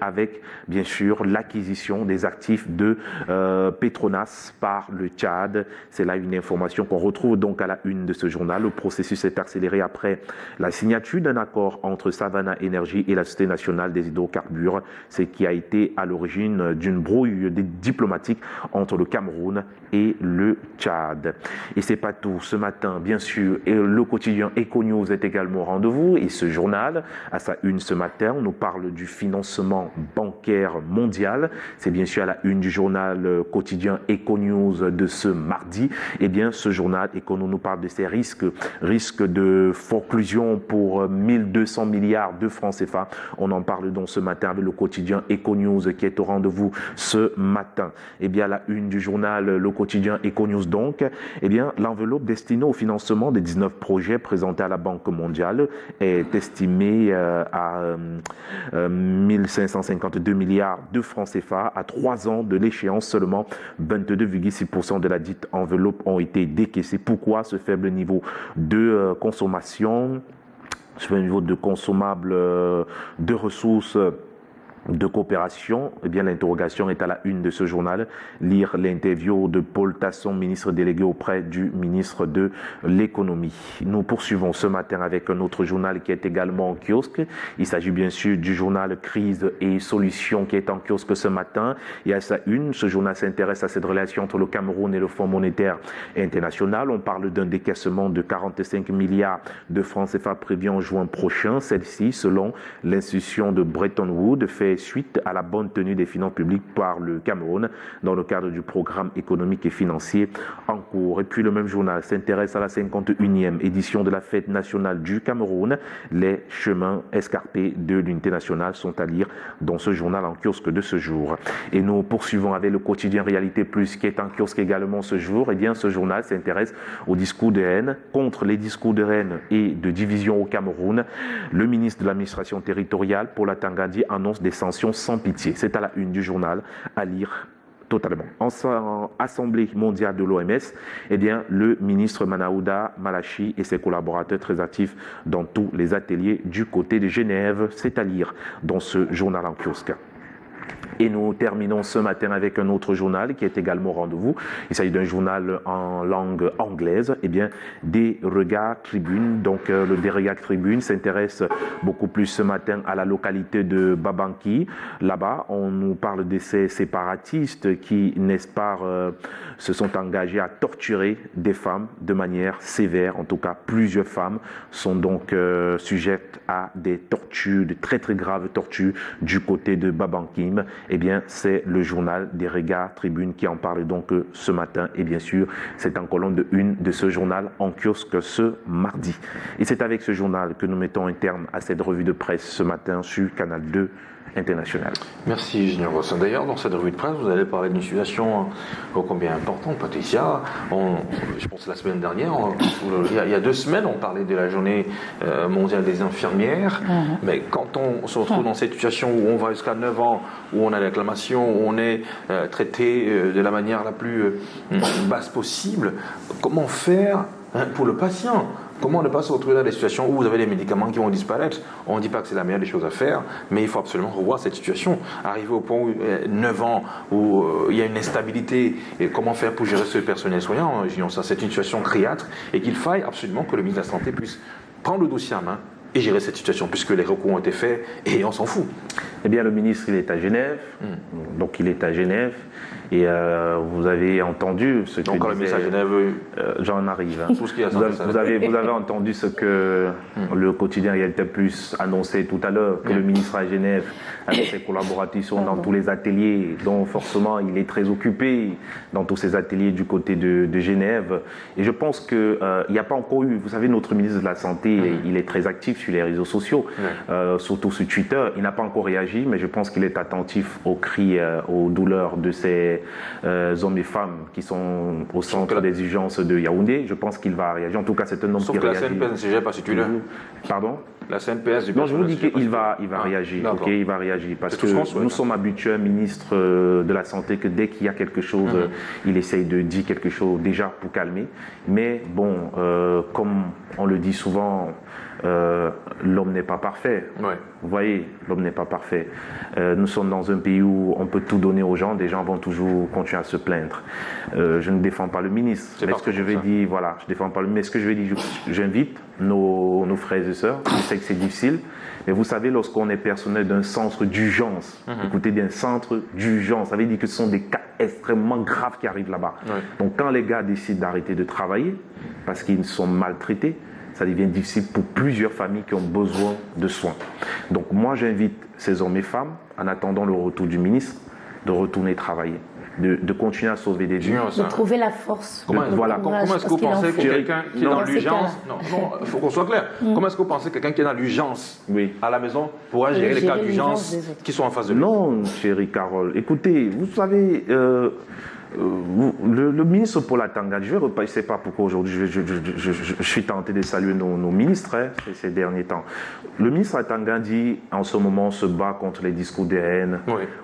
avec bien sûr l'acquisition des actifs de Petronas par le Tchad. C'est là une information qu'on retrouve donc à la une de ce journal. Le processus s'est accéléré après la signature d'un accord entre Savannah Energy et la Société nationale des hydrocarbures, ce qui a été à l'origine d'une brouille diplomatique entre le Cameroun et le Tchad. Et c'est pas tout. Ce matin, bien sûr, et le quotidien Econews est également au rendez-vous et ce journal, à sa une ce matin, on nous parle du financement bancaire mondial. C'est bien sûr à la une du journal quotidien Econews de ce mardi. Et bien, ce journal Econews nous parle de ces risques de forclusion pour 1200 milliards de francs CFA. On en parle donc ce matin avec le quotidien Econews qui est au rendez-vous ce matin. Et bien, à la une du journal le quotidien Econews donc, eh bien, l'enveloppe destinée au financement des 19 projets présentés à la Banque mondiale est estimée à 1552 milliards de francs CFA à 3 ans de l'échéance. Seulement 22,6% de la dite enveloppe ont été décaissés. Pourquoi ce faible niveau de consommation, ce faible niveau de consommables de ressources de coopération? Eh bien, l'interrogation est à la une de ce journal. Lire l'interview de Paul Tasson, ministre délégué auprès du ministre de l'économie. Nous poursuivons ce matin avec un autre journal qui est également en kiosque. Il s'agit bien sûr du journal Crise et Solutions qui est en kiosque ce matin. Et à sa une, ce journal s'intéresse à cette relation entre le Cameroun et le Fonds monétaire international. On parle d'un décaissement de 45 milliards de francs CFA prévu en juin prochain. Celle-ci, selon l'institution de Bretton Woods, fait suite à la bonne tenue des finances publiques par le Cameroun dans le cadre du programme économique et financier en cours. Et puis le même journal s'intéresse à la 51e édition de la fête nationale du Cameroun. Les chemins escarpés de l'unité nationale sont à lire dans ce journal en kiosque de ce jour. Et nous poursuivons avec le quotidien Réalité Plus qui est en kiosque également ce jour. Et bien ce journal s'intéresse au discours de haine. Contre les discours de haine et de division au Cameroun, le ministre de l'administration territoriale, Paul Atangadi, annonce des sanctions sans pitié. C'est à la une du journal, à lire totalement. En Assemblée mondiale de l'OMS, eh bien, le ministre Manaouda Malachi et ses collaborateurs très actifs dans tous les ateliers du côté de Genève, c'est à lire dans ce journal en kiosque. Et nous terminons ce matin avec un autre journal qui est également au rendez-vous. Il s'agit d'un journal en langue anglaise, eh bien, Des Regards Tribune. Donc, le Des Regards Tribune s'intéresse beaucoup plus ce matin à la localité de Babanki. Là-bas, on nous parle de ces séparatistes qui, n'est-ce pas, se sont engagés à torturer des femmes de manière sévère. En tout cas, plusieurs femmes sont donc sujettes à des tortures, de très très graves tortures du côté de Babankim. Eh bien, c'est le journal Des Regards Tribune qui en parle donc ce matin. Et bien sûr, c'est en colonne de une de ce journal en kiosque ce mardi. Et c'est avec ce journal que nous mettons un terme à cette revue de presse ce matin sur Canal 2 International. Merci, Junior Rossin. D'ailleurs, dans cette revue de presse, vous allez parler d'une situation ô combien importante, Patricia. Je pense la semaine dernière, il y a 2 semaines, on parlait de la journée mondiale des infirmières. Mais quand on se retrouve dans cette situation où on va jusqu'à 9 ans, où on a l'acclamation, où on est traité de la manière la plus basse possible, comment faire pour le patient? Comment ne pas se retrouver dans des situations où vous avez des médicaments qui vont disparaître? On ne dit pas que c'est la meilleure des choses à faire, mais il faut absolument revoir cette situation. Arriver au point où 9 ans, où il y a une instabilité, et comment faire pour gérer ce personnel soignant? Ça, c'est une situation criâtre et qu'il faille absolument que le ministre de la Santé puisse prendre le dossier en main et gérer cette situation, puisque les recours ont été faits et on s'en fout. Eh bien, le ministre, il est à Genève, donc il est à Genève, et vous avez entendu ce que donc, quand le ministre à Genève, j'en arrive. Tout ce qui vous avez entendu ce que le quotidien Réalité Plus annonçait tout à l'heure, que le ministre à Genève, avec ses collaborateurs, sont dans tous les ateliers, donc forcément, il est très occupé dans tous ces ateliers du côté de Genève. Et je pense qu'il n'y a pas encore eu, vous savez, notre ministre de la Santé, il est très actif sur les réseaux sociaux, surtout sur Twitter. Il n'a pas encore réagi, mais je pense qu'il est attentif aux cris, aux douleurs de ces hommes et femmes qui sont au centre des urgences de Yaoundé. Je pense qu'il va réagir. En tout cas, c'est un homme qui réagit. Sauf que la CNPS ne s'est pas sur Twitter. Pardon? La CNPS du Non, je vous dis qu'il va réagir. Ok, il va réagir. Parce que nous sommes habitués, ministre de la Santé, que dès qu'il y a quelque chose, il essaye de dire quelque chose déjà pour calmer. Mais bon, comme on le dit souvent, l'homme n'est pas parfait. Ouais. Vous voyez, l'homme n'est pas parfait. Nous sommes dans un pays où on peut tout donner aux gens, des gens vont toujours continuer à se plaindre. Je ne défends pas le ministre, mais ce que je vais dire, voilà, je défends pas le ministre, mais ce que je vais dire, j'invite nos frères et sœurs, je sais que c'est difficile, mais vous savez, lorsqu'on est personnel d'un centre d'urgence, écoutez bien, centre d'urgence, ça veut dire que ce sont des cas extrêmement graves qui arrivent là-bas. Ouais. Donc quand les gars décident d'arrêter de travailler, parce qu'ils sont maltraités, ça devient difficile pour plusieurs familles qui ont besoin de soins. Donc moi, j'invite ces hommes et femmes, en attendant le retour du ministre, de retourner travailler, de continuer à sauver des vies. De trouver la force. Comment est-ce que vous pensez que quelqu'un qui est dans l'urgence, il faut qu'on soit clair, comment est-ce que vous pensez que quelqu'un qui est dans l'urgence à la maison pourra gérer les cas d'urgence qui sont en face de lui? Non, chérie Carole, écoutez, vous savez, le ministre Paul Atanga, je ne sais pas pourquoi aujourd'hui je suis tenté de saluer nos ministres ces derniers temps. Le ministre Atanga dit en ce moment on se bat contre les discours de haine,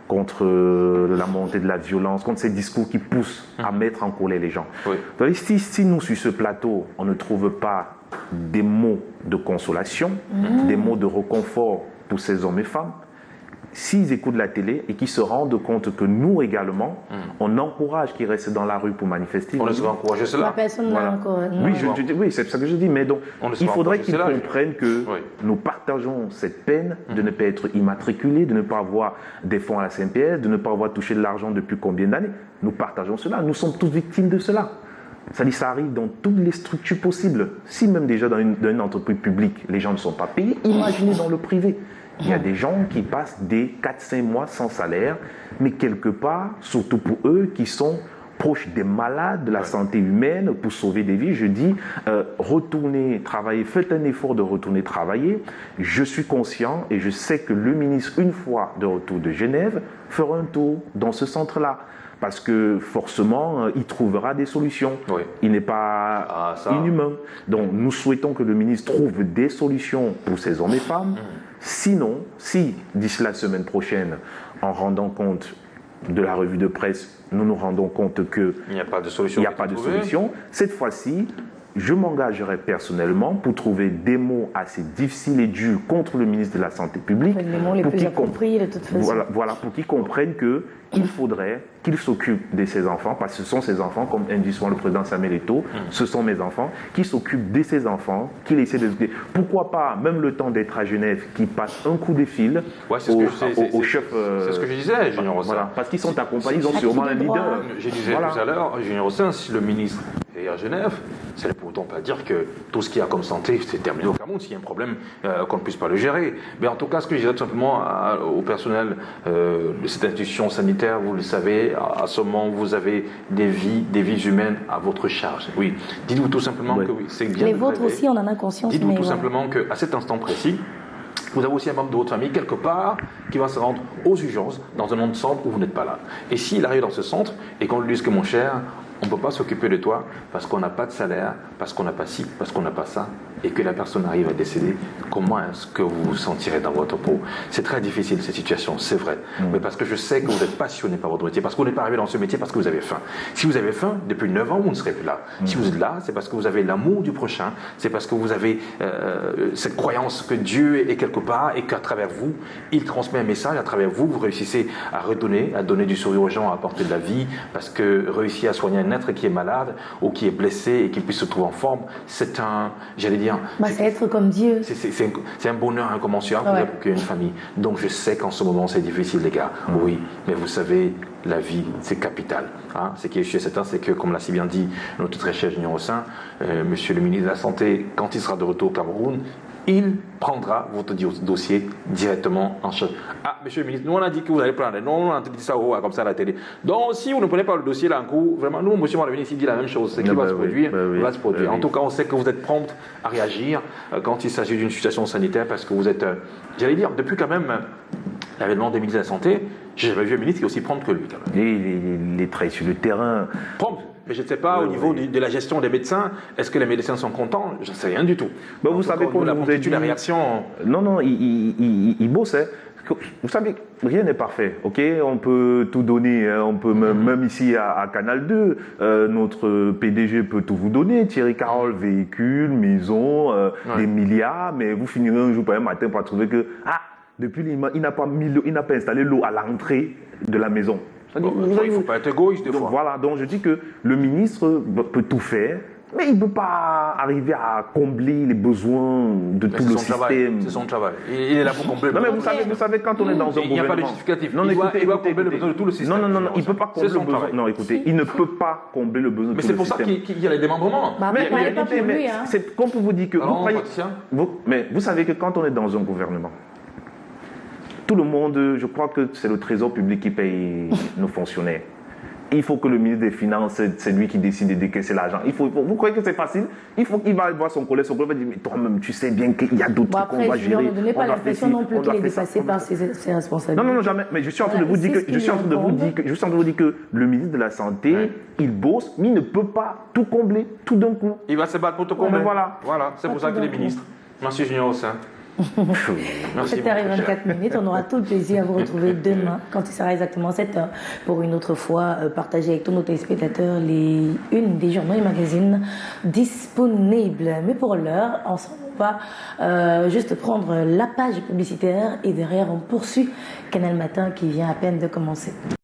contre la montée de la violence, contre ces discours qui poussent à mettre en colère les gens. Vous voyez, si nous sur ce plateau on ne trouve pas des mots de consolation, des mots de réconfort pour ces hommes et femmes, s'ils écoutent la télé et qu'ils se rendent compte que nous également, on encourage qu'ils restent dans la rue pour manifester. On ne va encourager cela. La personne n'a encore. Oui, c'est ça que je dis. Mais donc, il faudrait qu'ils comprennent que nous partageons cette peine de ne pas être immatriculés, de ne pas avoir des fonds à la CNPS, de ne pas avoir touché de l'argent depuis combien d'années. Nous partageons cela. Nous sommes tous victimes de cela. C'est-à-dire ça arrive dans toutes les structures possibles. Si même déjà dans une entreprise publique, les gens ne sont pas payés, imaginez dans le privé. Il y a des gens qui passent des 4-5 mois sans salaire, mais quelque part, surtout pour eux qui sont proches des malades, de la santé humaine, pour sauver des vies, je dis, retournez travailler, faites un effort de retourner travailler. Je suis conscient et je sais que le ministre, une fois de retour de Genève, fera un tour dans ce centre-là. Parce que forcément, il trouvera des solutions. Il n'est pas inhumain. Donc nous souhaitons que le ministre trouve des solutions pour ces hommes et femmes. Sinon, si d'ici la semaine prochaine, en rendant compte de la revue de presse, nous nous rendons compte qu'il n'y a pas de solution, cette fois-ci, je m'engagerai personnellement pour trouver des mots assez difficiles et durs contre le ministre de la Santé publique. Les mots les plus appropriés de toute façon. Voilà, pour qu'ils comprennent qu'il faudrait qu'il s'occupe de ses enfants, parce que ce sont ses enfants, comme indique souvent le président Samuel Eto'o, ce sont mes enfants, qu'il s'occupe de ses enfants, qu'il essaie de... Pourquoi pas, même le temps d'être à Genève, qu'il passe un coup de fil au chef... C'est ce que je disais, Junior Rossin. Voilà, parce qu'ils sont accompagnés, ils ont sûrement un leader. Je disais tout à l'heure, Junior Rossin, si le ministre est à Genève, ça ne peut autant pas dire que tout ce qu'il y a comme santé, c'est terminé au Cameroun, s'il y a un problème, qu'on ne puisse pas le gérer. Mais en tout cas, ce que je dirais tout simplement au personnel de cette institution sanitaire, vous le savez, à ce moment, vous avez des vies humaines à votre charge. Oui. Dites-vous tout simplement que oui, c'est bien. Les vôtres aussi, on en a conscience. Dites-vous tout simplement qu'à cet instant précis, vous avez aussi un membre de votre famille quelque part qui va se rendre aux urgences dans un autre centre où vous n'êtes pas là. Et s'il arrive dans ce centre et qu'on lui dise que mon cher, on ne peut pas s'occuper de toi parce qu'on n'a pas de salaire, parce qu'on n'a pas ci, parce qu'on n'a pas ça, et que la personne arrive à décéder, comment est-ce que vous vous sentirez dans votre peau? C'est très difficile cette situation, c'est vrai. Mais parce que je sais que vous êtes passionné par votre métier, parce que vous n'êtes pas arrivé dans ce métier parce que vous avez faim. Si vous avez faim, depuis 9 ans, vous ne serez plus là. Si vous êtes là, c'est parce que vous avez l'amour du prochain, c'est parce que vous avez cette croyance que Dieu est quelque part et qu'à travers vous, il transmet un message, à travers vous, vous réussissez à redonner, à donner du sourire aux gens, à apporter de la vie, parce que réussir à soigner un être qui est malade ou qui est blessé et qui puisse se trouver en forme, c'est un, j'allais dire... c'est être comme Dieu. C'est un bonheur incommensurable pour une famille. Donc je sais qu'en ce moment c'est difficile les gars, oui, mais vous savez, la vie c'est capital. Hein? Ce qui est certain, c'est que comme l'a si bien dit notre très cher Junior Rossin, monsieur le ministre de la Santé, quand il sera de retour au Cameroun, il prendra votre dossier directement en charge. Ah, monsieur le ministre, nous on a dit que vous allez prendre. Non, on a dit ça comme ça à la télé. Donc si vous ne prenez pas le dossier là en cours, vraiment, nous, monsieur Malveni ici dit la même chose. Ce qui va se produire, va se produire. En tout cas, on sait que vous êtes prompt à réagir quand il s'agit d'une situation sanitaire parce que vous êtes, j'allais dire, depuis quand même l'avènement des ministres de la Santé, j'ai jamais vu un ministre qui est aussi prompt que lui quand même. Il est très sur le terrain. Prompt. Mais je ne sais pas, au niveau de la gestion des médecins, est-ce que les médecins sont contents? Je ne sais rien du tout. Vous savez qu'on la réaction... Non, il bosse. Vous savez, rien n'est parfait, ok? On peut tout donner, hein. On peut même ici à Canal 2, notre PDG peut tout vous donner. Thierry Carole, véhicule, maison, des milliards, mais vous finirez un jour par un matin par trouver que depuis il n'a pas installé l'eau à l'entrée de la maison. Bon, il ne faut pas être égoïste des fois. Voilà, donc je dis que le ministre peut tout faire, mais il ne peut pas arriver à combler les besoins de tout le système. C'est son travail. Il est là pour combler le besoin. besoin. Mais vous savez, quand on est dans un gouvernement... Il n'y a pas de justificatif. Non, il doit combler le besoin de tout le système. Non, il ne peut pas combler le besoin. Non, écoutez, il ne peut pas combler le besoin de tout le système. Mais c'est pour ça qu'il y a les démembrements. Mais c'est comme pour vous dire que... Mais vous savez que quand on est dans un gouvernement, tout le monde, je crois que c'est le trésor public qui paye nos fonctionnaires. Il faut que le ministre des Finances, c'est lui qui décide de décaisser l'argent. Vous croyez que c'est facile? Il va voir son collègue va dire, mais toi-même, tu sais bien qu'il y a d'autres trucs qu'on va gérer. Ne donnez pas l'impression non plus qu'il est dépassé par ses responsabilités. Non, jamais. Mais je suis en train de vous dire que le ministre de la Santé, il bosse, mais il ne peut pas tout combler tout d'un coup. Il va se battre pour tout combler. Voilà. C'est pour ça qu'il est ministre. Monsieur Junior Ossin. C'était arrivé 24 minutes. On aura tout le plaisir à vous retrouver demain, quand il sera exactement 7h, pour une autre fois partager avec tous nos téléspectateurs une des journaux et magazines disponibles. Mais pour l'heure, ensemble, on va juste prendre la page publicitaire et derrière, on poursuit Canal Matin qui vient à peine de commencer.